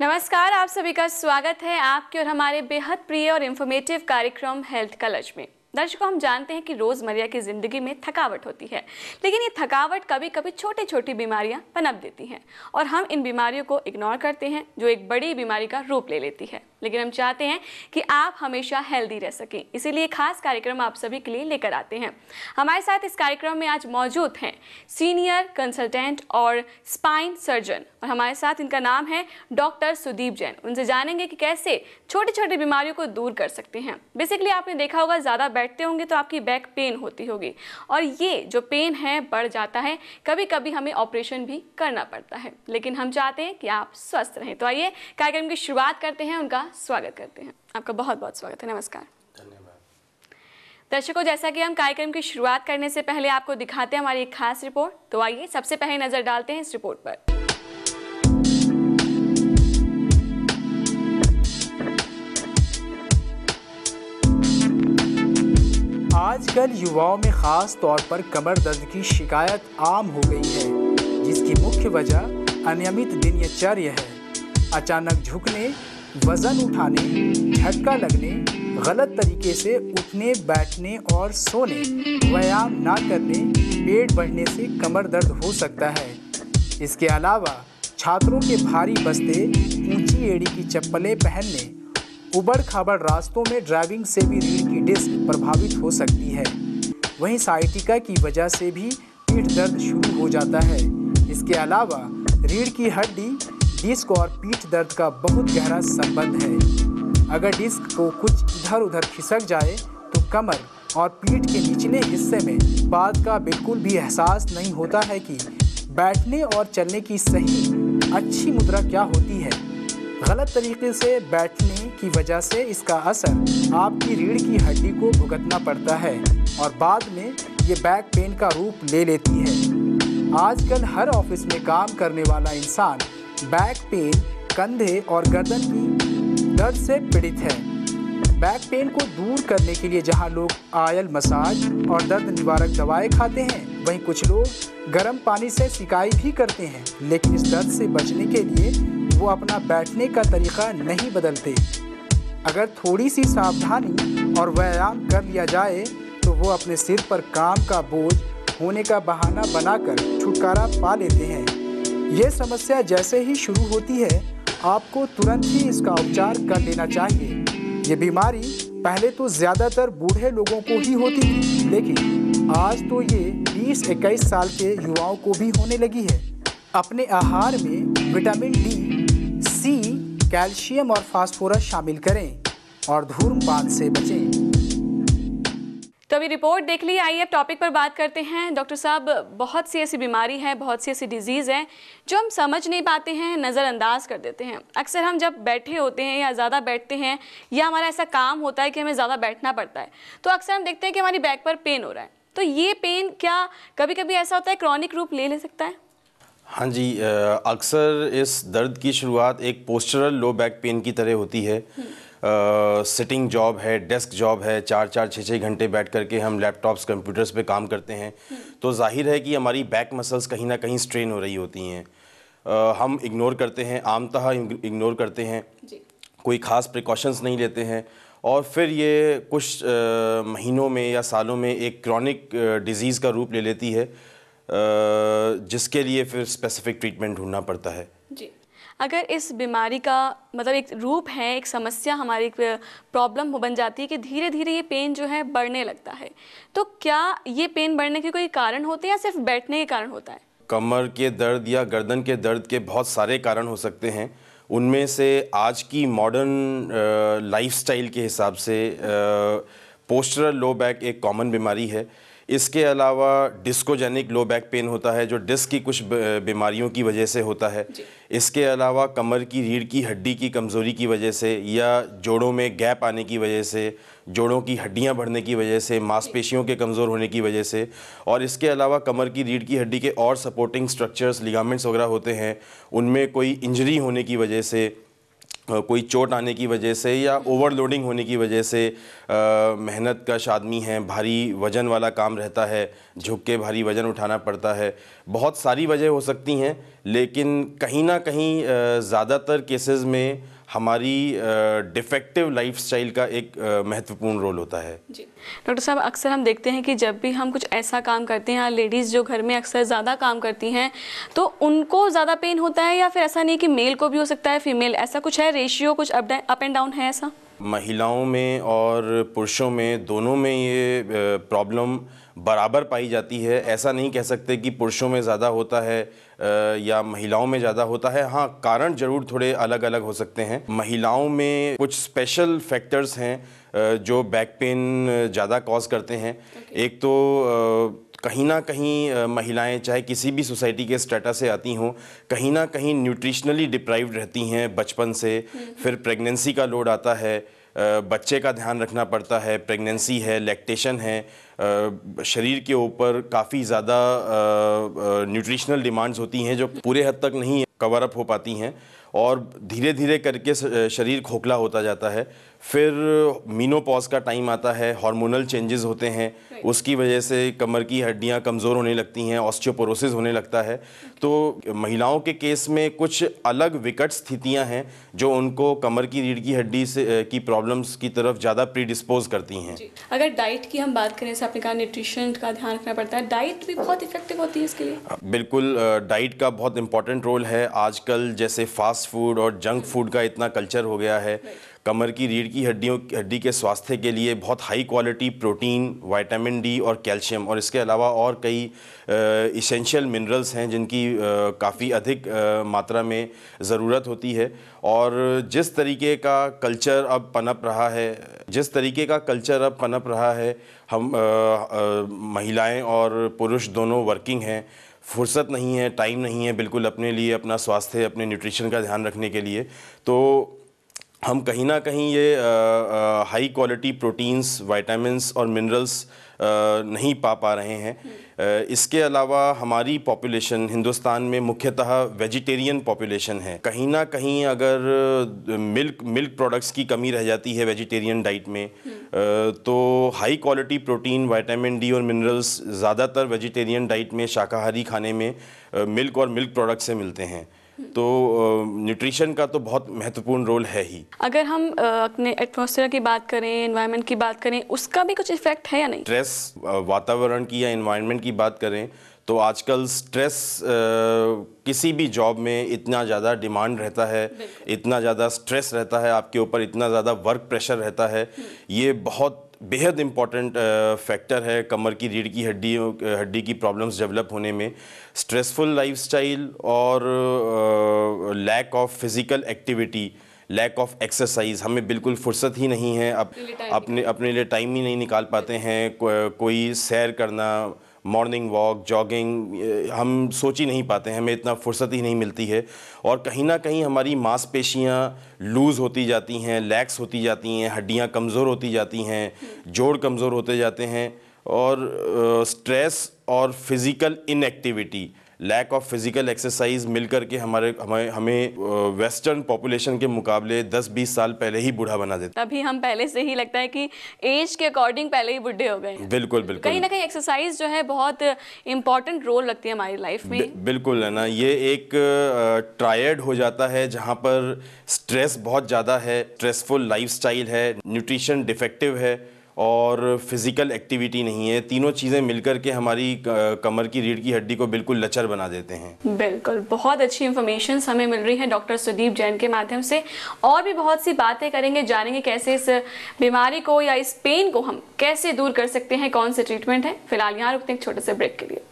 नमस्कार, आप सभी का स्वागत है आपके और हमारे बेहद प्रिय और इन्फॉर्मेटिव कार्यक्रम हेल्थ कलच में। दर्शकों, हम जानते हैं कि रोज़मर्रा की ज़िंदगी में थकावट होती है, लेकिन ये थकावट कभी कभी छोटी छोटी बीमारियां पनप देती हैं और हम इन बीमारियों को इग्नोर करते हैं, जो एक बड़ी बीमारी का रूप ले लेती है। लेकिन हम चाहते हैं कि आप हमेशा हेल्दी रह सकें, इसीलिए खास कार्यक्रम आप सभी के लिए लेकर आते हैं। हमारे साथ इस कार्यक्रम में आज मौजूद हैं सीनियर कंसल्टेंट और स्पाइन सर्जन, और हमारे साथ इनका नाम है डॉक्टर सुदीप जैन। उनसे जानेंगे कि कैसे छोटी छोटी बीमारियों को दूर कर सकते हैं। बेसिकली आपने देखा होगा, ज़्यादा बैठते होंगे तो आपकी बैक पेन होती होगी, और ये जो पेन है बढ़ जाता है, कभी कभी हमें ऑपरेशन भी करना पड़ता है, लेकिन हम चाहते हैं कि आप स्वस्थ रहें। तो आइए कार्यक्रम की शुरुआत करते हैं, उनका स्वागत करते हैं। आपका बहुत बहुत स्वागत है। नमस्कार। धन्यवाद। दर्शकों, जैसा कि हम कार्यक्रम की शुरुआत करने से पहले आपको दिखाते हैं हमारी एक खास रिपोर्ट, तो आइए सबसे पहले नजर डालते हैं इस रिपोर्ट पर। आजकल युवाओं में खास तौर पर कमर दर्द की शिकायत आम हो गई है, जिसकी मुख्य वजह अनियमित दिनचर्या है। अचानक झुकने, वजन उठाने, झटका लगने, गलत तरीके से उठने बैठने और सोने, व्यायाम ना करने, पेट बढ़ने से कमर दर्द हो सकता है। इसके अलावा छात्रों के भारी बस्ते, ऊंची एड़ी की चप्पलें पहनने, उबड़ खाबड़ रास्तों में ड्राइविंग से भी रीढ़ की डिस्क प्रभावित हो सकती है। वहीं साइटिका की वजह से भी पीठ दर्द शुरू हो जाता है। इसके अलावा रीढ़ की हड्डी, डिस्क और पीठ दर्द का बहुत गहरा संबंध है। अगर डिस्क को कुछ इधर उधर खिसक जाए तो कमर और पीठ के निचले हिस्से में बात का बिल्कुल भी एहसास नहीं होता है कि बैठने और चलने की सही अच्छी मुद्रा क्या होती है। गलत तरीके से बैठने की वजह से इसका असर आपकी रीढ़ की हड्डी को भुगतना पड़ता है और बाद में ये बैक पेन का रूप ले लेती है। आजकल हर ऑफिस में काम करने वाला इंसान बैक पेन, कंधे और गर्दन की दर्द से पीड़ित है। बैक पेन को दूर करने के लिए जहां लोग ऑयल मसाज और दर्द निवारक दवाएं खाते हैं, वहीं कुछ लोग गर्म पानी से सिकाई भी करते हैं, लेकिन इस दर्द से बचने के लिए वो अपना बैठने का तरीका नहीं बदलते। अगर थोड़ी सी सावधानी और व्यायाम कर लिया जाए तो वो अपने सिर पर काम का बोझ होने का बहाना बनाकर छुटकारा पा लेते हैं। ये समस्या जैसे ही शुरू होती है, आपको तुरंत ही इसका उपचार कर लेना चाहिए। ये बीमारी पहले तो ज़्यादातर बूढ़े लोगों को ही होती थी, लेकिन आज तो ये 20-21 साल के युवाओं को भी होने लगी है। अपने आहार में विटामिन डी, सी, कैल्शियम और फास्फोरस शामिल करें और धूम्रपान से बचें। तो अभी रिपोर्ट देख ली, आइए अब टॉपिक पर बात करते हैं। डॉक्टर साहब, बहुत सी ऐसी बीमारी है, बहुत सी ऐसी डिजीज़ हैं जो हम समझ नहीं पाते हैं, नज़रअंदाज कर देते हैं। अक्सर हम जब बैठे होते हैं या ज़्यादा बैठते हैं, या हमारा ऐसा काम होता है कि हमें ज़्यादा बैठना पड़ता है, तो अक्सर हम देखते हैं कि हमारी बैक पर पेन हो रहा है। तो ये पेन क्या कभी कभी ऐसा होता है क्रॉनिक रूप ले सकता है? हाँ जी, अक्सर इस दर्द की शुरुआत एक पोस्चरल लो बैक पेन की तरह होती है। सिटिंग जॉब है, डेस्क जॉब है, 4-4, 6-6 घंटे बैठ करके हम लैपटॉप्स, कंप्यूटर्स पे काम करते हैं, तो जाहिर है कि हमारी बैक मसल्स कहीं ना कहीं स्ट्रेन हो रही होती हैं। हम इग्नोर करते हैं, आमतः इग्नोर करते हैं, कोई ख़ास प्रिकॉशंस नहीं लेते हैं, और फिर ये कुछ महीनों में या सालों में एक क्रॉनिक डिजीज़ का रूप ले लेती है, जिसके लिए फिर स्पेसिफिक ट्रीटमेंट ढूंढना पड़ता है। जी, अगर इस बीमारी का मतलब एक रूप है, एक समस्या, हमारी प्रॉब्लम बन जाती है कि धीरे धीरे ये पेन जो है बढ़ने लगता है, तो क्या ये पेन बढ़ने के कोई कारण होते हैं या सिर्फ बैठने के कारण होता है? कमर के दर्द या गर्दन के दर्द के बहुत सारे कारण हो सकते हैं। उनमें से आज की मॉडर्न लाइफस्टाइल के हिसाब से पोस्चरल लो बैक एक कॉमन बीमारी है। इसके अलावा डिस्कोजेनिक लो बैक पेन होता है, जो डिस्क की कुछ बीमारियों की वजह से होता है। इसके अलावा कमर की रीढ़ की हड्डी की कमज़ोरी की वजह से या जोड़ों में गैप आने की वजह से, जोड़ों की हड्डियां बढ़ने की वजह से, मांसपेशियों के कमज़ोर होने की वजह से, और इसके अलावा कमर की रीढ़ की हड्डी के और सपोर्टिंग स्ट्रक्चर्स, लिगामेंट्स वगैरह होते हैं, उनमें कोई इंजरी होने की वजह से, कोई चोट आने की वजह से या ओवरलोडिंग होने की वजह से, मेहनत कश आदमी है, भारी वज़न वाला काम रहता है, झुक के भारी वज़न उठाना पड़ता है, बहुत सारी वजह हो सकती हैं, लेकिन कहीं ना कहीं ज़्यादातर केसेस में हमारी डिफेक्टिव लाइफस्टाइल का एक महत्वपूर्ण रोल होता है। जी डॉक्टर साहब, अक्सर हम देखते हैं कि जब भी हम कुछ ऐसा काम करते हैं, लेडीज़ जो घर में अक्सर ज़्यादा काम करती हैं तो उनको ज़्यादा पेन होता है, या फिर ऐसा नहीं कि मेल को भी हो सकता है, फीमेल, ऐसा कुछ है, रेशियो कुछ अप एंड डाउन है ऐसा? महिलाओं में और पुरुषों में दोनों में ये प्रॉब्लम बराबर पाई जाती है। ऐसा नहीं कह सकते कि पुरुषों में ज़्यादा होता है या महिलाओं में ज़्यादा होता है। हाँ, कारण ज़रूर थोड़े अलग अलग हो सकते हैं। महिलाओं में कुछ स्पेशल फैक्टर्स हैं जो बैक पेन ज़्यादा कॉज करते हैं। एक तो कहीं ना कहीं महिलाएं चाहे किसी भी सोसाइटी के स्टेटस से आती हों, कहीं ना कहीं न्यूट्रिशनली डिप्राइव्ड रहती हैं बचपन से। फिर प्रेगनेंसी का लोड आता है, बच्चे का ध्यान रखना पड़ता है, प्रेगनेंसी है, लैक्टेशन है, शरीर के ऊपर काफ़ी ज़्यादा न्यूट्रिशनल डिमांड्स होती हैं जो पूरे हद तक नहीं कवर अप हो पाती हैं, और धीरे धीरे करके शरीर खोखला होता जाता है। फिर मीनोपॉज का टाइम आता है, हार्मोनल चेंजेस होते हैं, उसकी वजह से कमर की हड्डियां कमज़ोर होने लगती हैं, ऑस्टियोपोरोसिस होने लगता है। तो महिलाओं के केस में कुछ अलग विकट स्थितियां हैं जो उनको कमर की रीढ़ की हड्डी से की प्रॉब्लम्स की तरफ ज़्यादा प्रीडिस्पोज करती हैं। अगर डाइट की हम बात करें, आपने कहा न्यूट्रिशन का ध्यान रखना पड़ता है, डाइट भी बहुत इफेक्टिव होती है इसके लिए? बिल्कुल, डाइट का बहुत इंपॉर्टेंट रोल है। आजकल जैसे फास्ट फूड और जंक फूड का इतना कल्चर हो गया है, कमर की रीढ़ की हड्डी के स्वास्थ्य के लिए बहुत high quality protein, vitamin D और कैल्शियम, और इसके अलावा और कई इसेंशियल मिनरल्स हैं जिनकी काफ़ी अधिक मात्रा में ज़रूरत होती है। और जिस तरीके का कल्चर अब पनप रहा है, हम महिलाएं और पुरुष दोनों वर्किंग हैं, फुर्सत नहीं है, टाइम नहीं है बिल्कुल अपने लिए, अपना स्वास्थ्य, अपने न्यूट्रिशन का ध्यान रखने के लिए। तो हम कहीं ना कहीं ये हाई क्वालिटी प्रोटीन्स, विटामिन्स और मिनरल्स नहीं पा रहे हैं। इसके अलावा हमारी पॉपुलेशन हिंदुस्तान में मुख्यतः वेजिटेरियन पॉपुलेशन है। कहीं ना कहीं अगर मिल्क प्रोडक्ट्स की कमी रह जाती है वेजिटेरियन डाइट में, तो high quality protein, vitamin D और मिनरल्स ज़्यादातर वेजिटेरियन डाइट में, शाकाहारी खाने में मिल्क और मिल्क प्रोडक्ट से मिलते हैं। तो न्यूट्रिशन का तो बहुत महत्वपूर्ण रोल है ही। अगर हम अपने एटमॉस्फेयर की बात करें, एनवायरनमेंट की बात करें, उसका भी कुछ इफेक्ट है या नहीं? स्ट्रेस, वातावरण की या एनवायरनमेंट की बात करें तो आजकल स्ट्रेस किसी भी जॉब में इतना ज़्यादा डिमांड रहता है, इतना ज़्यादा स्ट्रेस रहता है आपके ऊपर, इतना ज़्यादा वर्क प्रेशर रहता है। ये बहुत बेहद इम्पॉर्टेंट फैक्टर है कमर की रीढ़ की हड्डी की प्रॉब्लम्स डेवलप होने में। स्ट्रेसफुल लाइफस्टाइल और lack of physical activity, lack of exercise, हमें बिल्कुल फुर्सत ही नहीं है, अपने लिए टाइम ही नहीं निकाल पाते हैं। कोई सैर करना, मॉर्निंग वॉक, जॉगिंग, हम सोच ही नहीं पाते हैं, हमें इतना फुर्सत ही नहीं मिलती है। और कहीं ना कहीं हमारी मांसपेशियां लूज़ होती जाती हैं, लैक्स होती जाती हैं, हड्डियां कमज़ोर होती जाती हैं, जोड़ कमज़ोर होते जाते हैं। और स्ट्रेस और physical inactivity, lack of physical exercise मिलकर के हमें वेस्टर्न पॉपुलेशन के मुकाबले 10-20 साल पहले ही बूढ़ा बना देता। तभी हम पहले से ही लगता है कि एज के अकॉर्डिंग पहले ही बुढ़े हो गए हैं। बिल्कुल बिल्कुल। कहीं ना कहीं एक्सरसाइज जो है बहुत इंपॉर्टेंट रोल रखती है हमारी लाइफ में। बिल्कुल है ना, ये एक ट्रायड हो जाता है जहाँ पर स्ट्रेस बहुत ज़्यादा है, स्ट्रेसफुल लाइफस्टाइल है, न्यूट्रिशन डिफेक्टिव है और फिज़िकल एक्टिविटी नहीं है। तीनों चीज़ें मिलकर के हमारी कमर की रीढ़ की हड्डी को बिल्कुल लचर बना देते हैं। बिल्कुल, बहुत अच्छी इन्फॉर्मेशन हमें मिल रही है डॉक्टर सुदीप जैन के माध्यम से, और भी बहुत सी बातें करेंगे, जानेंगे कैसे इस बीमारी को या इस पेन को हम कैसे दूर कर सकते हैं, कौन से ट्रीटमेंट है। फिलहाल यहाँ रुकते हैं एक छोटे से ब्रेक के लिए।